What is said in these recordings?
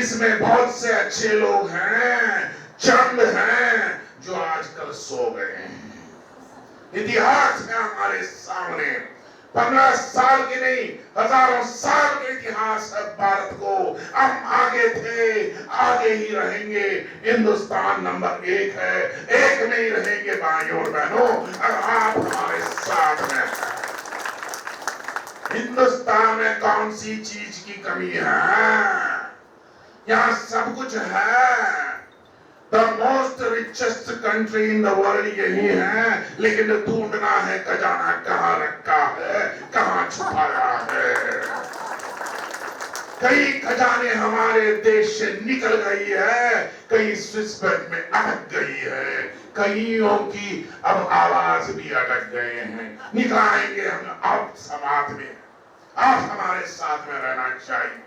इसमें बहुत से अच्छे लोग हैं, चंद हैं जो आजकल सो गए हैं। इतिहास है हमारे सामने, 15 साल की नहीं, हजारों साल के इतिहास है भारत को। हम आगे थे, आगे ही रहेंगे। हिंदुस्तान नंबर 1 है, एक में ही रहेंगे भाइयों और बहनों, और आप हमारे साथ में हैं। हिंदुस्तान में कौन सी चीज की कमी है? यहाँ सब कुछ है। The most richest country in the world यही है, लेकिन ढूंढना है खजाना कहाँ रखा है, कहाँ छुपाया है। कई खजाने हमारे देश से निकल गई है, कई स्विस बैंक में अटक गई है, कईयों की अब आवाज भी अटक गए हैं। निकालेंगे हम अब समाज में, आप हमारे साथ में रहना चाहिए।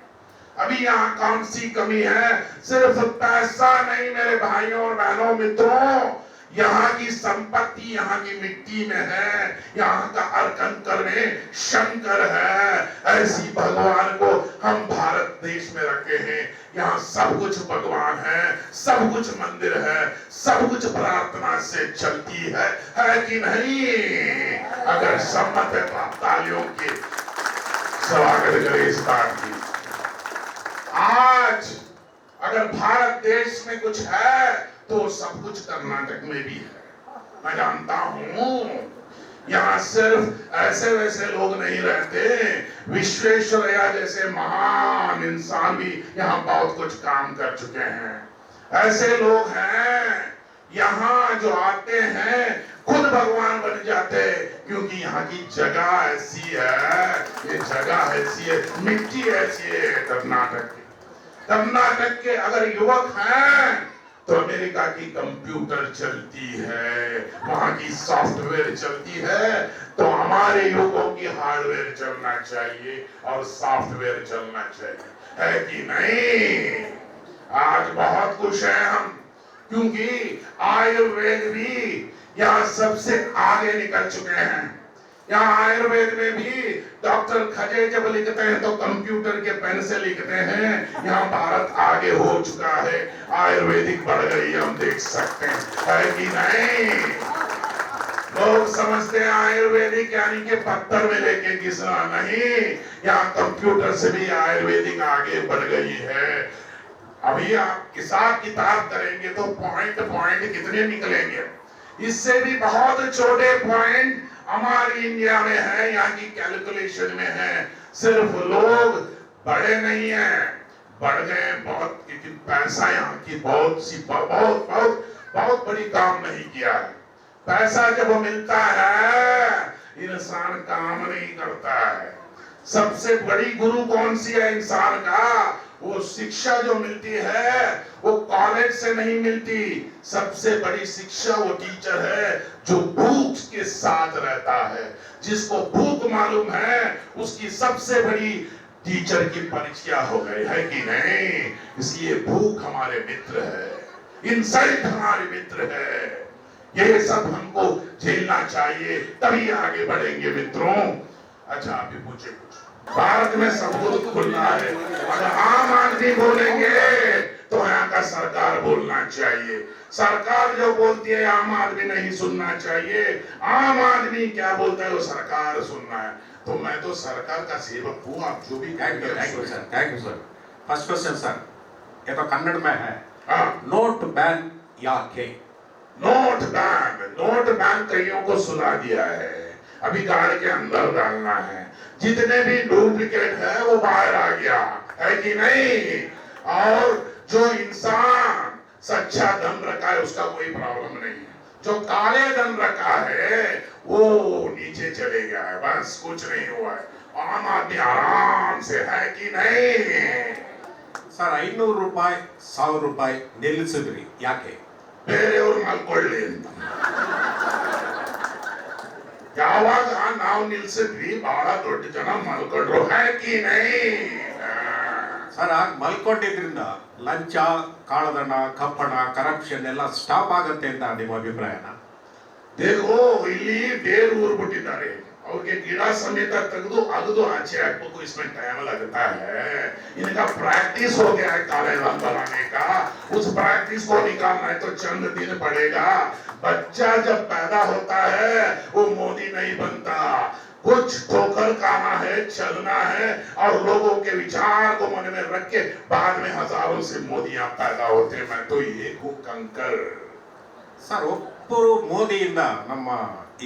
अभी यहाँ कौन सी कमी है? सिर्फ पैसा नहीं मेरे भाइयों और बहनों मित्रों, यहाँ की संपत्ति यहाँ की मिट्टी में है, यहाँ का अर्कंकर में शंकर है। ऐसी भगवान को हम भारत देश में रखे हैं। यहाँ सब कुछ भगवान है, सब कुछ मंदिर है, सब कुछ प्रार्थना से चलती है कि नहीं? अगर सम्मत है तो आप तालियों के स्वागत करें इस बात की। आज अगर भारत देश में कुछ है तो सब कुछ कर्नाटक में भी है। मैं जानता हूं यहाँ सिर्फ ऐसे वैसे लोग नहीं रहते, विश्वेश्वरैया जैसे महान इंसान भी यहाँ बहुत कुछ काम कर चुके हैं। ऐसे लोग हैं यहाँ जो आते हैं खुद भगवान बन जाते, क्योंकि यहाँ की जगह ऐसी है, ये जगह ऐसी है, मिट्टी ऐसी है। कर्नाटक के अगर युवक हैं तो अमेरिका की कंप्यूटर चलती है, वहां की सॉफ्टवेयर चलती है, तो हमारे युवकों की हार्डवेयर चलना चाहिए और सॉफ्टवेयर चलना चाहिए, है कि नहीं? आज बहुत खुश हैं हम, क्योंकि आयुर्वेद भी यहाँ सबसे आगे निकल चुके हैं। यहाँ आयुर्वेद में भी डॉक्टर खजे जब लिखते हैं तो कंप्यूटर के पेन से लिखते हैं। यहाँ भारत आगे हो चुका है, आयुर्वेदिक बढ़ गई, हम देख सकते हैं, है कि नहीं? लोग समझते हैं आयुर्वेदिक यानी कि पत्थर में लेके घिसना, नहीं। यहाँ कंप्यूटर से भी आयुर्वेदिक आगे बढ़ गई है। अभी आप हिसाब किताब करेंगे तो पॉइंट कितने निकलेंगे? इससे भी बहुत छोटे पॉइंट हमारी इंडिया में है, यहाँ की कैलकुलेशन में है। सिर्फ लोग बड़े नहीं हैं, बढ़ गए बहुत, क्योंकि पैसा यहाँ की बहुत बड़ी काम नहीं किया है। पैसा जब मिलता है इंसान काम नहीं करता है। सबसे बड़ी गुरु कौन सी है इंसान का? वो शिक्षा जो मिलती है वो कॉलेज से नहीं मिलती। सबसे बड़ी शिक्षा वो टीचर है जो भूख के साथ रहता है। जिसको भूख मालूम है उसकी सबसे बड़ी टीचर की परीक्षा हो गई, है कि नहीं? इसलिए भूख हमारे मित्र है, इंसल्ट हमारे मित्र है। ये सब हमको झेलना चाहिए, तभी आगे बढ़ेंगे मित्रों। अच्छा, आप भी पूछे कुछ। भारत में सब कुछ खुलना है, अगर आम आदमी बोलेंगे तो यहाँ का सरकार बोलना चाहिए। सरकार जो बोलती है आम आदमी नहीं सुनना चाहिए। आम आदमी क्या बोलता है वो सरकार सुनना है। तो मैं तो सरकार का सेवक हूँ, आप जो भी। Thank you sir. First question sir, ये तो कन्नड़ में है। नोट बैन या के? नोट बैन कईयों को सुना दिया है, अभी गाड़ी के अंदर डालना है। जितने भी डुप्लीकेट है वो बाहर आ गया, है कि नहीं? और जो इंसान सच्चा धन रखा है उसका कोई प्रॉब्लम नहीं है, जो काले धन रखा है वो नीचे चले गया है, बस कुछ नहीं हुआ है। आम आदमी आराम से, है कि नहीं? सर 500 ರೂಪಾಯಿ 1000 ರೂಪಾಯಿ ನಿಲ್ಲಿಸಿದ್ರಿ, ಯಾಕೆ? ಬೇರೆಯವರು ಮಲ್ಕೊಳ್ಳಿ ಅಂತ. ಯಾವಾಗ ನಾವು ನಿಲ್ಸಿದ್ವಿ ಬಹಳ ದೊಡ್ಡ ಜನ ಮಲ್ಕೊಂಡ್ರು, है कि नहीं? ಸರ್ ಆಗ ಮಲ್ಕೊಂಡಿದ್ರಿಂದ ಲಂಚ, ಕಾಳಧನ, ಕಪ್ಪಣ, ಕರಪ್ಷನ್ ಎಲ್ಲ ಸ್ಟಾಪ್ ಆಗುತ್ತೆ ಅಂತ ನಿಮ್ಮ ಅಭಿಪ್ರಾಯನ? देखो ಇಲ್ಲಿ ಬೇರು ಊರು ಬಿಟ್ಟಿದ್ದಾರೆ, और के कीड़ा समेत तेगदु अगदु आचे हाकಬೇಕು इसमें टाइम लगता है। इनका प्रैक्टिस हो गया है काले रंग बनाने का, उस प्रैक्टिस को निकालना है तो चंद दिन पड़ेगा। बच्चा जब पैदा होता है वो मोदी नहीं बनता, कुछ ठोकर खाना है, चलना है और लोगों के विचार को मन में रख के बाद में हजारों से मोदियां पैदा होते हैं। मैं तो ये हूँ कंकर। ಸರ್, ಒಬ್ಬರು ಮೋದಿಯಿಂದ ನಮ್ಮ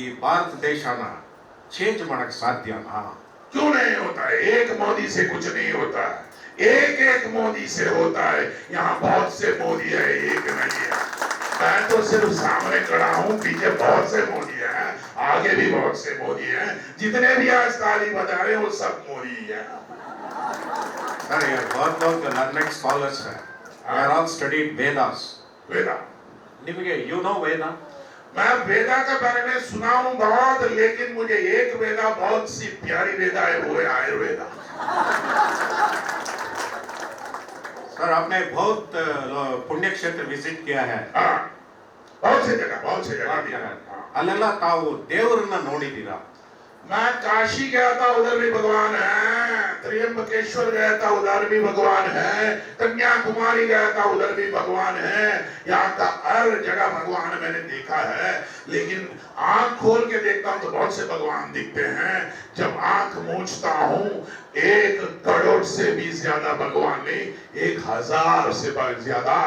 ಈ ಭಾರತ ದೇಶನ ಚೇಂಜ್ ಮಾಡಕ್ ಸಾಧ್ಯನಾ? क्यों नहीं होता है? एक मोदी से कुछ नहीं होता है, एक एक मोदी से होता है। यहाँ बहुत से मोदी है, एक नहीं है। मैं तो सिर्फ सामने खड़ा हूँ, पीछे बहुत से मोदी हैं, आगे भी बहुत से मोदी हैं। जितने भी आज ताली बजा रहे हैं वो सब मोदी है। सर, ये बहुत लोग लर्निंग स्कॉलर्स हैं, they are all studied Vedas. Veda, निಮಗೆ यू नो वेदा? मैं वेदा के बारे में सुना हूँ बहुत, लेकिन मुझे एक वेदा बहुत सी प्यारी वेदा है, वो है आयुर्वेदा। सर, आपने बहुत पुण्य क्षेत्र विजिट किया है, हाँ, बहुत से जगह दिया। ಅಲ್ಲೆಲ್ಲ ತಾವು ದೇವರನ್ನ ನೋಡಿದ್ದೀರಾ? मैं काशी गया था, उधर भी भगवान है। त्र्यंबकेश्वर गया था, उधर भी भगवान है। कन्याकुमारी गया था, उधर भी भगवान है। यहाँ का हर जगह भगवान मैंने देखा है, लेकिन आंख खोल के देखता हूँ तो बहुत से भगवान दिखते हैं। जब आंख मूंझता हूँ 1 करोड़ से भी ज्यादा भगवान नहीं, 1000 से ज्यादा।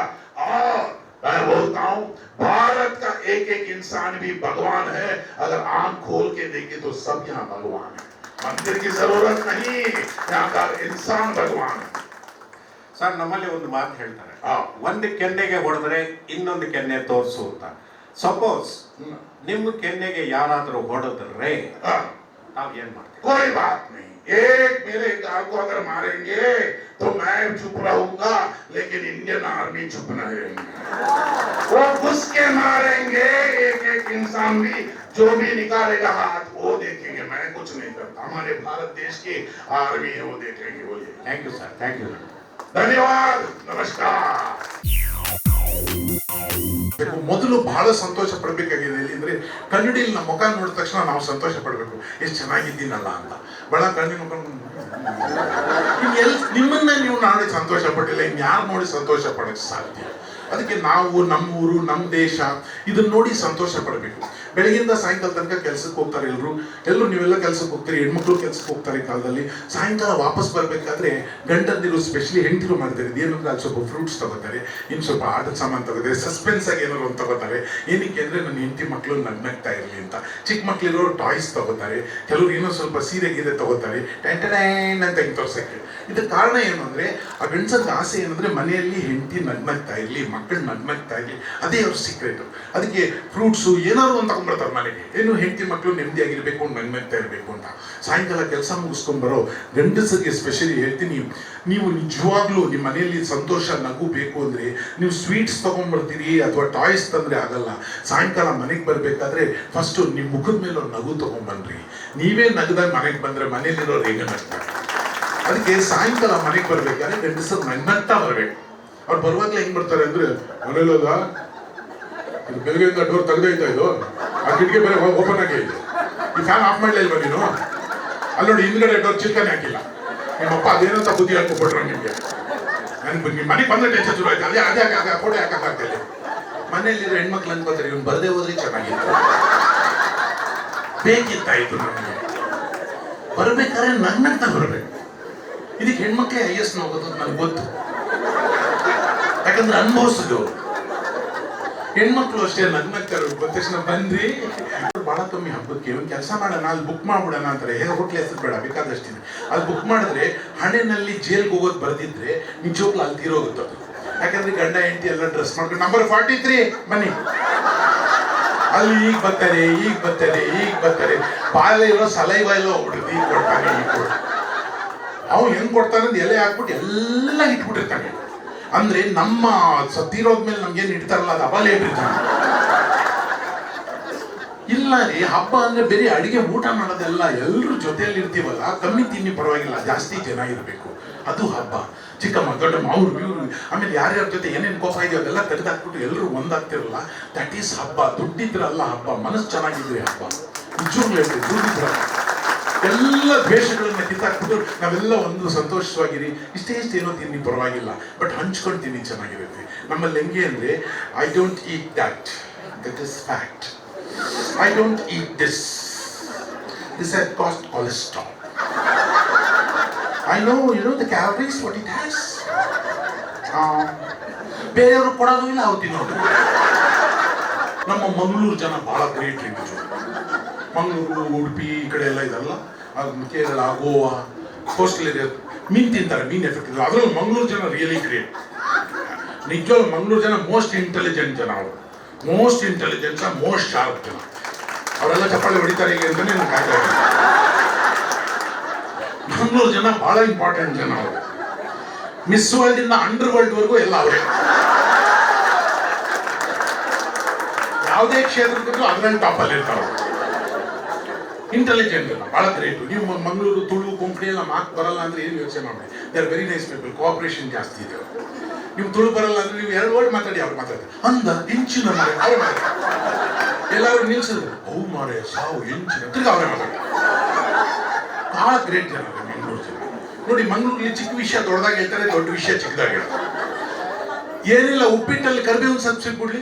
और मैं बोलता हूँ भारत का एक एक इंसान भी भगवान है। अगर आंख खोल के देखे तो सब यहाँ भगवान है, मंदिर की जरूरत नहीं, यहाँ का इंसान भगवान है। ಸರ್, ನಮ್ಮಲ್ಲಿ ಒಂದು ಮಾತು ಹೇಳ್ತಾರೆ, हाँ, ಒಂದು ಕೆನ್ನೆಗೆ ಹೊಡೆದ್ರೆ ಇನ್ನೊಂದು ಕೆನ್ನೆ ತೋರಿಸು ಅಂತ. ಸಪೋಸ್ ನಿಮ್ಮ ಕೆನ್ನೆಗೆ ಯಾರಾದರೂ ಹೊಡೆದ್ರೆ हाँ, ತಾವು ಏನ್ ಮಾಡ್ತೀವಿ? कोई बात नहीं। एक मेरे गाल को अगर मारेंगे तो मैं चुप रहूंगा, लेकिन इंडियन आर्मी चुप नहीं रहेंगे। वो घुस के मारेंगे, एक एक इंसान भी, जो भी निकालेगा हाथ वो देखेंगे। मैं कुछ नहीं करता, हमारे भारत देश की आर्मी है, वो देखेंगे। वो ये। Thank you sir, thank you. धन्यवाद, नमस्कार। ಮೊದಲು ಬಹಳ ಸಂತೋಷ ಪಡಬೇಕಾಗಿದೆ ಅಂದ್ರೆ ಕನ್ನಡಿಯಲ್ಲಿ ನಮ್ಮ ಮುಖ ನೋಡಿದ ತಕ್ಷಣ ನಾವು ಸಂತೋಷ ಪಡಬೇಕು, ಎಷ್ಟು ಚೆನ್ನಾಗಿದ್ದೀನಲ್ಲ ಅಂತ. ಬಹಳ ಕಣ್ಣಿನ ಮುಖ ನಿಮ್ಮನ್ನ ನೀವು ನಾಳೆ ಸಂತೋಷ ಪಟ್ಟಿಲ್ಲ, ಇನ್ಯಾರು ನೋಡಿ ಸಂತೋಷ ಪಡಕ್ಕೆ ಸಾಧ್ಯ? ಅದಕ್ಕೆ ನಾವು ನಮ್ಮೂರು, ನಮ್ಮ ದೇಶ ಇದನ್ನ ನೋಡಿ ಸಂತೋಷ ಪಡಬೇಕು. ಬೆಳಗಿಂದ ಸಾಯಂಕಾಲ ತನಕ ಕೆಲಸಕ್ಕೆ ಹೋಗ್ತಾರೆ ಎಲ್ಲರೂ ನೀವೆಲ್ಲ ಕೆಲಸಕ್ಕೆ ಹೋಗ್ತೀರಿ, ಹೆಣ್ಮಕ್ಳು ಕೆಲಸಕ್ಕೆ ಹೋಗ್ತಾರೆ ಈ ಕಾಲದಲ್ಲಿ. ಸಾಯಂಕಾಲ ವಾಪಸ್ ಬರಬೇಕಾದ್ರೆ ಗಂಡಂದಿರು, ಸ್ಪೆಷಲಿ ಹೆಂಡತಿರು ಮಾಡ್ತಾರೆ ಏನಂದ್ರೆ ಅಲ್ಲಿ ಸ್ವಲ್ಪ ಫ್ರೂಟ್ಸ್ ತಗೋತಾರೆ, ಇನ್ನು ಸ್ವಲ್ಪ ಆಟದ ಸಾಮಾನು ತಗೋತಾರೆ, ಸಸ್ಪೆನ್ಸ್ ಆಗಿ ಏನಾದ್ರು ಒಂದು ತಗೋತಾರೆ. ಏನಕ್ಕೆ ಅಂದ್ರೆ ನನ್ನ ಹೆಂಡತಿ ಮಕ್ಕಳು ನಗ್ನಗ್ತಾ ಇರಲಿ ಅಂತ. ಚಿಕ್ಕ ಮಕ್ಳಿರೋರು ಟಾಯ್ಸ್ ತಗೋತಾರೆ, ಕೆಲವರು ಏನೋ ಸ್ವಲ್ಪ ಸೀರೆ ಗೀರೆ ತಗೋತಾರೆ, ಟೆಂಟೈನ್ ಅಂತ ಹಿಂಗೆ ತೋರ್ಸಕ್ಕೆ. ಇದಕ್ಕೆ ಕಾರಣ ಏನು ಅಂದ್ರೆ ಆ ಗಂಡಸದ ಆಸೆ ಏನಂದ್ರೆ ಮನೆಯಲ್ಲಿ ಹೆಂಡತಿ ನಗ್ನಗ್ತಾ ಇರಲಿ, ಮಕ್ಕಳು ನಗ್ನಗ್ತಾ ಇರಲಿ, ಅದೇ ಅವ್ರ ಸೀಕ್ರೆಟ್. ಅದಕ್ಕೆ ಫ್ರೂಟ್ಸು ಏನಾದ್ರು ಒಂದು ತಗೊಂಡ್ಬರ್ತಾರೆ ಮನೆಗೆ, ಏನು ಹೆಂಡತಿ ಮಕ್ಕಳು ನೆಮ್ಮದಿಯಾಗಿರ್ಬೇಕು, ನಗ್ನಗ್ತಾ ಇರಬೇಕು ಅಂತ. ಸಾಯಂಕಾಲ ಕೆಲಸ ಮುಗಿಸ್ಕೊಂಡ್ ಬರೋ ಗಂಡಸರಿಗೆ ಸ್ಪೆಷಲಿ ಹೇಳ್ತೀನಿ, ನೀವು ನಿಜವಾಗ್ಲೂ ನಿಮ್ಮ ಮನೆಯಲ್ಲಿ ಸಂತೋಷ, ನಗು ಬೇಕು ಅಂದ್ರೆ ನೀವು ಸ್ವೀಟ್ಸ್ ತಗೊಂಡ್ಬರ್ತೀರಿ ಅಥವಾ ಟಾಯ್ಸ್ ತಂದ್ರೆ ಆಗಲ್ಲ. ಸಾಯಂಕಾಲ ಮನೆಗೆ ಬರ್ಬೇಕಾದ್ರೆ ಫಸ್ಟ್ ನಿಮ್ಮ ಮುಖದ ಮೇಲೆ ಒಂದು ನಗು ತಗೊಂಡ್ಬನ್ರಿ. ನೀವೇ ನಗದಾಗ ಮನೆಗೆ ಬಂದ್ರೆ ಮನೇಲಿರೋರು ಹೇಗೆ ನಗ್ತಾರೆ? ಅದಕ್ಕೆ ಸಾಯಂಕಾಲ ಮನೆಗೆ ಬರ್ಬೇಕಾದ್ರೆ ಗಂಡಸರು ನಗ್ನಗ್ತಾ ಬರ್ಬೇಕು. ಅವ್ರು ಬರುವಾಗಲೇ ಹೆಂಗ್ ಬರ್ತಾರೆ ಅಂದ್ರೆ, ಮನೇಲಲ್ಲ ಇದು ಬೆಳಗ್ಗೆಯಿಂದ ಡೋರ್ ತೆಗೆದೈತಾ, ಇದು ಆ ಕಿಟಕಿ ಬೇರೆ ಓಪನ್ ಆಗಿ ಇದೆ, ಈ ಫ್ಯಾನ್ ಆಫ್ ಮಾಡ್ಲಿಲ್ವಾ ನೀನು? ಅಲ್ಲಿ ನೋಡಿ ಹಿಂದ್ಗಡೆ ಡೋರ್ ಚಿಲ್ಕನೆ ಹಾಕಿಲ್ಲ, ನಿಮ್ಮಪ್ಪ ಅದೇನಂತ ಬುದ್ಧಿ ಹಾಕೊಬಿಟ್ರು ನಿಮ್ಗೆ. ನಿಮ್ಮ ಮನೆಗೆ ಬಂದ್ರೆ ಟೆನ್ಷನ್ ಶುರು ಆಯ್ತು, ಅದೇ ಫೋಟೋ ಹಾಕಕ್ಕಾಗ್ತಿಲ್ಲ. ಮನೆಯಲ್ಲಿರೋ ಹೆಣ್ಮಕ್ಳು ಅನ್ಕೋತಾರೆ ಇವ್ನು ಬರದೇ ಹೋದ್ರೆ ಚೆನ್ನಾಗಿತ್ತು, ಬೇಕಿತ್ತಾಯ್ತು ನಮಗೆ. ಬರ್ಬೇಕಾದ್ರೆ ನಗ್ನಗ್ತಾ ಬರ್ಬೇಕು. ಇದಕ್ಕೆ ಹೆಣ್ಮಕ್ಳೇ ಹೈಯೆಸ್ಟ್ ಹೋಗೋದು ಅಂತ ನನಗೆ ಗೊತ್ತು, ಯಾಕಂದ್ರೆ ಅನುಭವಿಸಿದ್ರು. ಹೆಣ್ಮಕ್ಳು ಅಷ್ಟೇ ನಗ್ನಗ್ತಾರೆ. ಗೊತ್ತ ತಕ್ಷಣ ಬಂದ್ರಿ ಬಹಳ ಕಮ್ಮಿ ಹಬ್ಬಕ್ಕೆ ಒಂದು ಕೆಲಸ ಮಾಡೋಣ, ಅಲ್ಲಿ ಬುಕ್ ಮಾಡ್ಬಿಡೋಣ ಅಂತಾರೆ. ಹೋಟ್ಲ್ ಹೆಸರು ಬೇಡ, ಬೇಕಾದಷ್ಟಿದೆ. ಅಲ್ಲಿ ಬುಕ್ ಮಾಡಿದ್ರೆ ಹಣೆನಲ್ಲಿ ಜೈಲ್ಗೆ ಹೋಗೋದು ಬರ್ದಿದ್ರೆ ನಿಜವಾಗ್ಲೂ ಅಲ್ಲಿ ತೀರೋಗುತ್ತೆ ಅದು. ಯಾಕಂದ್ರೆ ಗಂಡ ಹೆಂಡತಿ ಎಲ್ಲ ಡ್ರೆಸ್ ಮಾಡ್ಕೊಂಡು ನಂಬರ್ 43 ಬನ್ನಿ, ಅಲ್ಲಿ ಈಗ ಬರ್ತಾರೆ ಬಾಲ ಇರೋ ಸಲೈವ ಎಲ್ಲ ಹೋಗ್ಬಿಡುತ್ತೆ, ಈಗ ಕೊಡ್ತಾನೆ ಈಗ ಕೊಡ್ತಾನೆ. ಅವ್ನು ಹೆಂಗ್ ಕೊಡ್ತಾನೆ ಅಂತ ಎಲೆ ಹಾಕ್ಬಿಟ್ಟು ಎಲ್ಲ ಇಟ್ಬಿಟ್ಟಿರ್ತಾನೆ. ಅಂದ್ರೆ ನಮ್ಮ ಸತ್ತಿರೋದ್ಮೇಲೆ ನಮ್ಗೇನು ಇಡ್ತಾರಲ್ಲ ಅದು ಅಬಲೆ ಇಟ್ಟಿರ್ತಾನೆ. ಇಲ್ಲ ರೀ, ಹಬ್ಬ ಅಂದ್ರೆ ಬೇರೆ ಅಡಿಗೆ ಊಟ ಮಾಡೋದೆಲ್ಲ ಎಲ್ಲರೂ ಜೊತೆಯಲ್ಲಿ ಇರ್ತೀವಲ್ಲ, ಕಮ್ಮಿ ತಿನ್ನಿ ಪರವಾಗಿಲ್ಲ, ಜಾಸ್ತಿ ಚೆನ್ನಾಗಿರ್ಬೇಕು, ಅದು ಹಬ್ಬ. ಚಿಕ್ಕಮ್ಮ ದೊಡ್ಡಮ್ಮ ಅವ್ರು ಇವ್ರು, ಆಮೇಲೆ ಯಾರ್ಯಾರ ಜೊತೆ ಏನೇನು ಕೋಪ ಇದೆಯೋ ಅದೆಲ್ಲ ತೆಗೆದಾಕ್ಬಿಟ್ಟು ಎಲ್ಲರೂ ಒಂದಾಗ್ತಿರಲ್ಲ, ದಟ್ ಈಸ್ ಹಬ್ಬ. ದುಡ್ಡಿದ್ರಲ್ಲ ಹಬ್ಬ, ಮನಸ್ಸು ಚೆನ್ನಾಗಿದ್ರೆ ಹಬ್ಬ. ನಿಜವಾಗ್ಲೂ ಹೇಳ್ತೀನಿ, ದುಡ್ಡಿದ್ರ ಎಲ್ಲ ದ್ವೇಷಗಳನ್ನ ಕಿತ್ತಾಕ್ಬಿಟ್ಟು ನಾವೆಲ್ಲ ಒಂದು ಸಂತೋಷವಾಗಿರಿ, ಇಷ್ಟೇ ಏನೋ ತಿನ್ನಿ ಪರವಾಗಿಲ್ಲ, ಬಟ್ ಹಂಚ್ಕೊಂಡು ತಿನ್ನಿ ಚೆನ್ನಾಗಿರುತ್ತೆ. ನಮ್ಮಲ್ಲಿ ಹೆಂಗೆ ಅಂದರೆ, I don't eat that is fact. I don't heat this has cost cholesterol. I know, you know the calories, what it has. ಬೇರೆಯವರು ಕೊಡೋದು ಇಲ್ಲ, ಅವ್ರು ತಿನ್ನೋದು. ನಮ್ಮ ಮಂಗಳೂರು ಜನ ಬಹಳ ಗ್ರೇಟ್ ರೀ. ಮಂಗಳೂರು, ಉಡುಪಿ ಈ ಕಡೆ ಎಲ್ಲ ಇದಲ್ಲ, ಕೇರಳ, ಗೋವಾ, ಕೋಸ್ಟಲ್ ಏರಿಯಾ ಮೀನು ತಿಂತಾರೆ, ಮೀನು ಎಫೆಕ್ಟ್ ಇದೆ. ಅದರಲ್ಲೂ ಮಂಗಳೂರು ಜನ ರಿಯಲಿ ಗ್ರೇಟ್. ನಿಜವಾಗ್ಲೂ ಮಂಗಳೂರು ಜನ ಮೋಸ್ಟ್ ಇಂಟೆಲಿಜೆಂಟ್ ಜನ. ಅವರು ಮೋಸ್ಟ್ ಇಂಟೆಲಿಜೆಂಟ್, ಮೋಸ್ಟ್ ಶಾರ್ಪ್ ಜನ. ಅವರೆಲ್ಲ ಚಪ್ಪಾಳೆ ಹೊಡಿತಾರೆ ಈಗ ಅಂತಾನೆ ನನಗೆ ಕಾಯ್ತಾ ಇದೆ. ಮಂಗಳೂರು ಜನ ಬಹಳ ಇಂಪಾರ್ಟೆಂಟ್ ಜನ. ಅವರು ಮಿಸ್ ವರ್ಲ್ಡ್ ಇಂದ ಅಂಡರ್ ವರ್ಲ್ಡ್ ವರೆಗೂ ಎಲ್ಲ ಅವರೇ. ಯಾವುದೇ ಕ್ಷೇತ್ರಕ್ಕೂ ಅದರಲ್ಲಿ ಟಾಪಲ್ಲಿ ಇರ್ತಾರೆ. ಇಂಟೆಲಿಜೆಂಟ್ ಜನ, ಬಹಳ ಗ್ರೇಟ್. ನೀವು ಮಂಗಳೂರು, ತುಳು, ಕೊಂಕಣಿ ಎಲ್ಲ ಮಾತು ಬರಲ್ಲ ಅಂದ್ರೆ ಏನು ಯೋಚನೆ ಮಾಡಿ. They are very nice people. Cooperation ಜಾಸ್ತಿ ಇದೆ. ನೀವು ತುಳು ಬರಲ್ಲ ಅಂದ್ರೆ ನೀವು 2 ವರ್ಡ್ ಮಾತಾಡಿ, ಅವ್ರು ಮಾತಾಡ್ತಾರೆ. ಅಂದ ಇಂಚಿನ ಮಾರೆ ಅವರೇ ಮಾತಾಡ್ತಾರೆ. ಎಲ್ಲರೂ ನಿಲ್ಸಿದ್ರು, ಅವು ಮಾರೆ ಸಾವು ಇಂಚಿನ ತಿರ್ಗಿ ಅವರೇ ಮಾತಾಡ್ತಾರೆ. ಬಹಳ ಗ್ರೇಟ್ ಜನ ಮಂಗಳೂರು ಜನ. ನೋಡಿ, ಮಂಗಳೂರಲ್ಲಿ ಚಿಕ್ಕ ವಿಷಯ ದೊಡ್ಡದಾಗಿ ಹೇಳ್ತಾರೆ, ದೊಡ್ಡ ವಿಷಯ ಚಿಕ್ಕದಾಗಿ ಹೇಳ್ತಾರೆ. ಏನಿಲ್ಲ, ಉಪ್ಪಿಟ್ಟಲ್ಲಿ ಕರಿಬೇವಿನ ಸೊಪ್ಪು ಸಿಕ್ಬಿಡ್ಲಿ,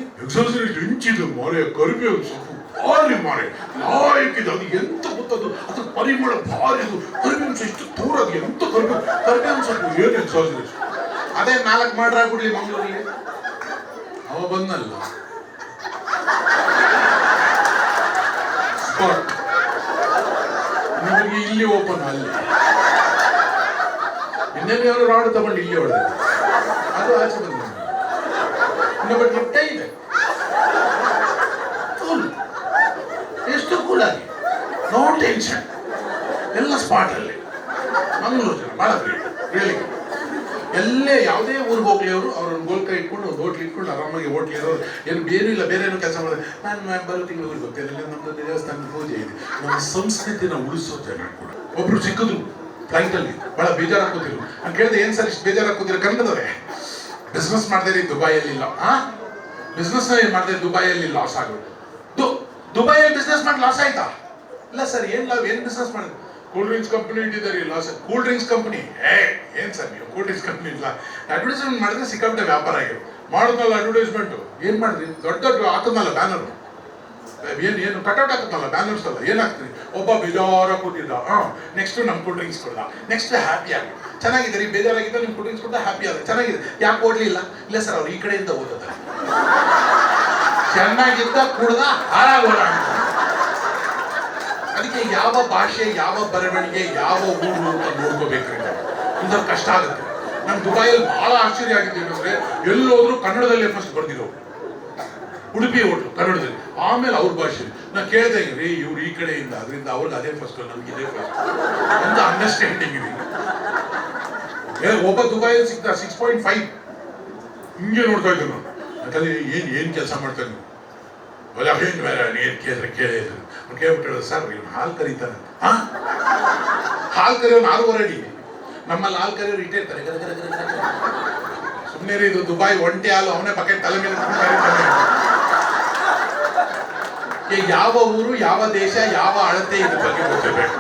ಇಂಚಿದು ಮಾರೆ ಕರಿಬೇವಿನ ಸೊಪ್ಪು ಭಾರಿ ಮಾರೆ ಲಾಯಕ್ಕಿದೆ. ಅದು ಎಂತ ಗೊತ್ತದು, ಅದ್ರ ಪರಿಮಳ ಭಾರಿ. ಅದು ಕರಿಬೇವಿನ ಸೊಪ್ಪು ಇಷ್ಟು ತೋರದು, ಎಂತ ಕರಿಬೇವಿನ ಸೊಪ್ಪು ಏನು ಎಕ್ಸಾಜರೇಷನ್. ಅದೇ 4 ಮಾಡ್ರೆ ಆಗ್ಬಿಡ್ಲಿ ಮಂಗಳೂರಲ್ಲಿ. ಅವ ಬಂದಲ್ಲ ಸ್ಪಾಟ್, ನಿಮಗೆ ಇಲ್ಲಿ ಓಪನ್, ಅಲ್ಲಿ ಇನ್ನೇನು ಅವರು ರಾಡ್ ತಗೊಂಡು ಇಲ್ಲಿ ಹೊಡೆದ, ಅದು ಆಚೆ ಬಂದ. ಇನ್ನೊಬ್ಬ ಗಿಫ್ಟ ಇದೆ, ಎಷ್ಟು ಕೂಲಾಗಿ, ನೋ ಟೆನ್ಷನ್, ಎಲ್ಲ ಸ್ಪಾಟ್ ಅಲ್ಲಿ. ಮಂಗಳೂರು ಜನ ಬಹಳ ಗ್ರೇಟ್ ರಿಯಲಿ. ಎಲ್ಲೇ ಯಾವುದೇ ಊರಿಗೆ ಹೋಗ್ಲಿ ಅವರು ಅವ್ರನ್ನ ಗೋಲ್ಕ ಇಟ್ಕೊಂಡು ಒಂದು ಹೋಟ್ಲ್ ಇಟ್ಕೊಂಡು ಆರಾಮಾಗಿ ಹೋಟ್ಲ್ ಇರೋರು. ಏನು ಬೇರೆ ಇಲ್ಲ, ಬೇರೆ ಏನೋ ಕೆಲಸ ಮಾಡಿದ್ರೆ ನಾನು ಬರೋ ತಿಂಗಳು ಊರಿಗೆ ಗೊತ್ತಿರಲಿಲ್ಲ, ನಮ್ಮದು ದೇವಸ್ಥಾನದ ಪೂಜೆ ಇದೆ. ನಮ್ಮ ಸಂಸ್ಕೃತಿನ ಉಳಿಸೋ ಜನ ಕೂಡ. ಒಬ್ರು ಸಿಕ್ಕಿದ್ರು ಫ್ಲೈಟಲ್ಲಿ, ಬಹಳ ಬೇಜಾರಾಗ್ಕೋತಿದ್ರು. ನಾನು ಕೇಳಿದೆ, ಏನು ಸರ್ ಇಷ್ಟು ಬೇಜಾರಾಗ್ಕೋತಿದ್ರು? ಕನ್ನಡದವರೇ. ಬಿಸ್ನೆಸ್ ಮಾಡಿದ್ರೆ ದುಬೈಯಲ್ಲಿಲ್ಲ. ಬಿಸ್ನೆಸ್ ಮಾಡಿದ್ರೆ ದುಬೈಯಲ್ಲಿ ಲಾಸ್ ಆಗೋದು. ದುಬೈಯಲ್ಲಿ ಬಿಸ್ನೆಸ್ ಮಾಡಿ ಲಾಸ್ ಆಯ್ತಾ? ಇಲ್ಲ ಸರ್, ಏನು ಬಿಸ್ನೆಸ್ ಮಾಡಿದ್ರು? ಕೂಲ್ ಡ್ರಿಂಕ್ಸ್ ಕಂಪನಿ ಇಟ್ಟಿದ್ದಾರೆ ಲಾಸ್. Cool drinks company? ಏನ್ ಸರ್ ನೀವು ಕೂಲ್ ಡ್ರಿಂಕ್ಸ್ ಕಂಪನಿ ಇಲ್ಲ. ಅಡ್ವರ್ಟೈಸ್ಮೆಂಟ್ ಮಾಡಿದ್ರೆ ಸಿಕ್ಕಾಪಟ್ಟೆ ವ್ಯಾಪಾರ ಆಗಿರೋ. ಮಾಡಿದ್ನಲ್ಲ ಅಡ್ವರ್ಟೈಸ್ಮೆಂಟ್, ಏನ್ ಮಾಡಿದ್ರಿ? ದೊಡ್ಡ ಹಾಕದ್ನಲ್ಲ ಬ್ಯಾನರ್, ಏನು ಕಟೌಟ್ ಹಾಕದ್ನಲ್ಲ ಬ್ಯಾನರ್ಸ್ ಅಲ್ಲ, ಏನಾಗ್ತದೆ? ಒಬ್ಬ ಬೇಜಾರ ಕೂತಿದ್ದ, ನೆಕ್ಸ್ಟ್ ನಮ್ ಕೂಲ್ ಡ್ರಿಂಕ್ಸ್ ಕೊಡ್ದ, ನೆಕ್ಸ್ಟ್ ಹ್ಯಾಪಿ ಆಗಿ ಚೆನ್ನಾಗಿದೆ ರೀ, ಬೇಜಾರಾಗಿದ್ದ ನಿಮ್ ಕೂಲ್ ಡ್ರಿಂಕ್ಸ್ ಕೊಡ್ದ, ಹ್ಯಾಪಿ ಆದ, ಚೆನ್ನಾಗಿದೆ. ಯಾಕೆ ಓಡ್ಲಿಲ್ಲ? ಇಲ್ಲ ಸರ್, ಅವ್ರು ಈ ಕಡೆಯಿಂದ ಓದೋದ, ಚೆನ್ನಾಗಿದ್ದ ಕುಡ್ದ ಹಾಳಾಗೋದ ಅಂತ. ಅದಕ್ಕೆ ಯಾವ ಭಾಷೆ, ಯಾವ ಬರವಣಿಗೆ, ಯಾವ ಊರು ಅಂತ ನೋಡ್ಕೋಬೇಕ್ರಿ. ಇಂಥ ಕಷ್ಟ ಆಗುತ್ತೆ. ನಮ್ ದುಬೈಯಲ್ಲಿ ಬಹಳ ಆಶ್ಚರ್ಯ ಆಗಿತ್ತು ಏನಂದ್ರೆ, ಎಲ್ಲೋದ್ರು ಕನ್ನಡದಲ್ಲೇ ಫಸ್ಟ್ ಬರ್ದಿರೋರು. ಉಡುಪಿ ಹೋಟ್ಲು ಕನ್ನಡದಲ್ಲಿ, ಆಮೇಲೆ ಅವ್ರ ಭಾಷೆ. ನಾ ಕೇಳ್ದೆ, ರೀ ಇವ್ರು ಈ ಕಡೆಯಿಂದ, ಅದರಿಂದ ಅವ್ರಿಗೆ ಅದೇ ಫಸ್ಟ್, ನಮ್ಗೆ ಇದೇ ಫಸ್ಟ್ ಅಂತ ಅಂಡರ್ಸ್ಟ್ಯಾಂಡಿಂಗ್ ಇದೆ. ಒಬ್ಬ ದುಬೈಯಲ್ಲಿ ಸಿಗ್ತಾ 6.5 ಹಿಂಗೆ ನೋಡ್ತಾ ಇದ್ರು. ನಾನು ಯಾಕಂದ್ರೆ ಏನ್ ಕೆಲಸ ಮಾಡ್ತಾರೆ ನೀವು? ಏನ್ ಬೇರೆ ಏನ್ ಕೇಳಿದ್ರು. ಕೇಳ್ಬಿಟ್ಟು, ಸರ್ ಇವ್ನು ಹಾಲು ಕರೀತಾನೆ. ಹಾಲು ಕರಿಯೋನು 6 ಅಡಿ. ನಮ್ಮಲ್ಲಿ ಹಾಲು ಕರಿಯೋರು ಇಟ್ಟಿರ್ತಾರೆ, ಸುಮ್ಮನೆ ಇದು ದುಬೈ ಒಂಟಿ ಹಾಲು, ಅವನೇ ಬಕೆಟ್ ತಲೆ ಮೇಲೆ ಕರೀತಾನೆ. ಯಾವ ಊರು, ಯಾವ ದೇಶ, ಯಾವ ಅಳತೆ ಇದ್ರ ಬಗ್ಗೆ ಗೊತ್ತಿರಬೇಕು.